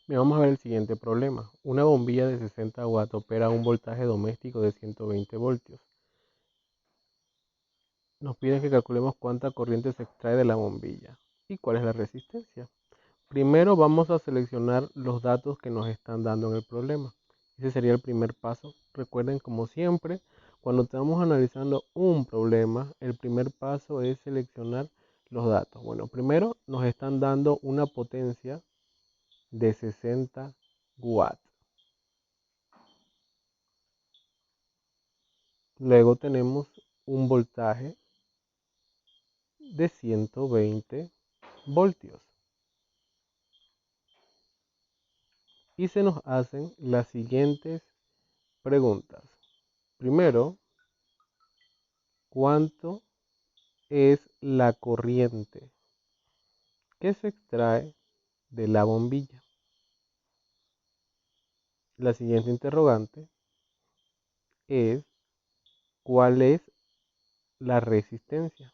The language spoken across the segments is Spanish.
Bien, vamos a ver el siguiente problema. Una bombilla de 60 watts opera a un voltaje doméstico de 120 voltios. Nos piden que calculemos cuánta corriente se extrae de la bombilla y cuál es la resistencia. Primero vamos a seleccionar los datos que nos están dando en el problema. Ese sería el primer paso. Recuerden, como siempre, cuando estamos analizando un problema, el primer paso es seleccionar los datos. Bueno, primero nos están dando una potencia de 60 watts. Luego tenemos un voltaje de 120 voltios. Y se nos hacen las siguientes preguntas. Primero, ¿cuánto es la corriente que se extrae de la bombilla? La siguiente interrogante es ¿cuál es la resistencia?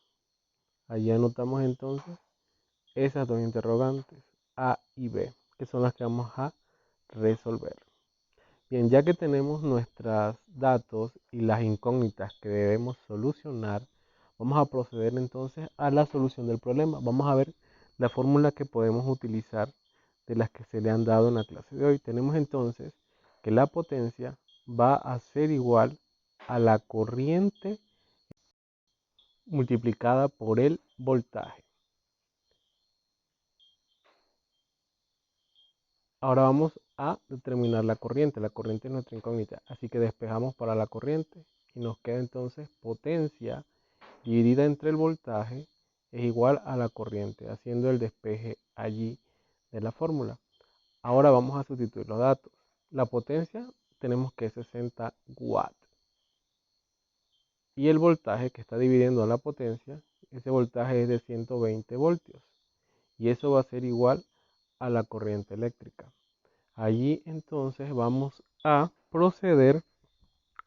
Allí anotamos entonces esas dos interrogantes, A y B, que son las que vamos a resolver. Bien, ya que tenemos nuestros datos y las incógnitas que debemos solucionar, vamos a proceder entonces a la solución del problema. Vamos a ver la fórmula que podemos utilizar de las que se le han dado en la clase de hoy. Tenemos entonces que la potencia va a ser igual a la corriente multiplicada por el voltaje. Ahora vamos a determinar la corriente. La corriente es nuestra incógnita, así que despejamos para la corriente y nos queda entonces potencia dividida entre el voltaje es igual a la corriente, haciendo el despeje allí de la fórmula. Ahora vamos a sustituir los datos. La potencia tenemos que es 60 watts. Y el voltaje que está dividiendo a la potencia, ese voltaje es de 120 voltios. Y eso va a ser igual a la corriente eléctrica. Allí entonces vamos a proceder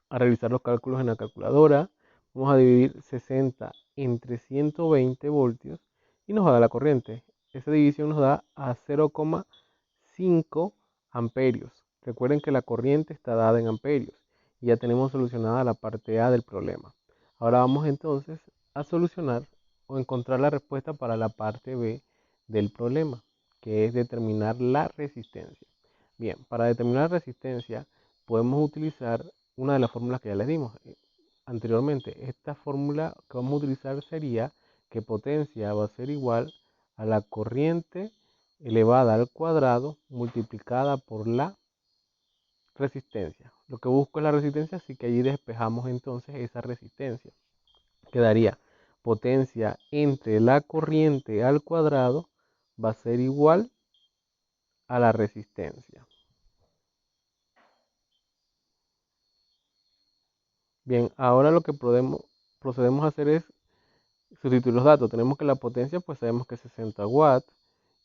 a realizar los cálculos en la calculadora. Vamos a dividir 60 entre 120 voltios y nos va a dar la corriente. Esa división nos da a 0,5 amperios. Recuerden que la corriente está dada en amperios y ya tenemos solucionada la parte A del problema. Ahora vamos entonces a solucionar o encontrar la respuesta para la parte B del problema, que es determinar la resistencia. Bien, para determinar resistencia podemos utilizar una de las fórmulas que ya les dimos anteriormente. Esta fórmula que vamos a utilizar sería que potencia va a ser igual a la corriente elevada al cuadrado multiplicada por la resistencia. Lo que busco es la resistencia, así que allí despejamos entonces esa resistencia. Quedaría potencia entre la corriente al cuadrado va a ser igual a la resistencia. Bien, ahora lo que procedemos a hacer es sustituir los datos. Tenemos que la potencia, pues sabemos que es 60 watts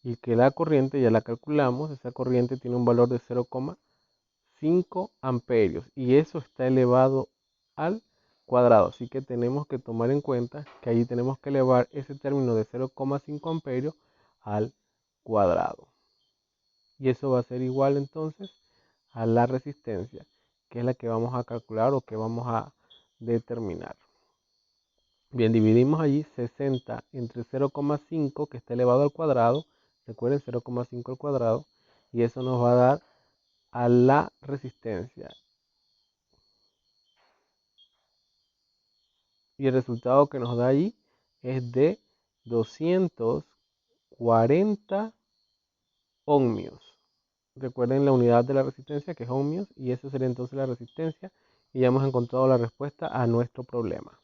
y que la corriente ya la calculamos. Esa corriente tiene un valor de 0,5 amperios y eso está elevado al cuadrado. Así que tenemos que tomar en cuenta que allí tenemos que elevar ese término de 0,5 amperios al cuadrado. Y eso va a ser igual entonces a la resistencia, que es la que vamos a calcular o que vamos a determinar. Bien, dividimos allí 60 entre 0,5 que está elevado al cuadrado. Recuerden 0,5 al cuadrado. Y eso nos va a dar a la resistencia. Y el resultado que nos da allí es de 240 ohmios. Recuerden la unidad de la resistencia que es ohmios y esa sería entonces la resistencia. Y ya hemos encontrado la respuesta a nuestro problema.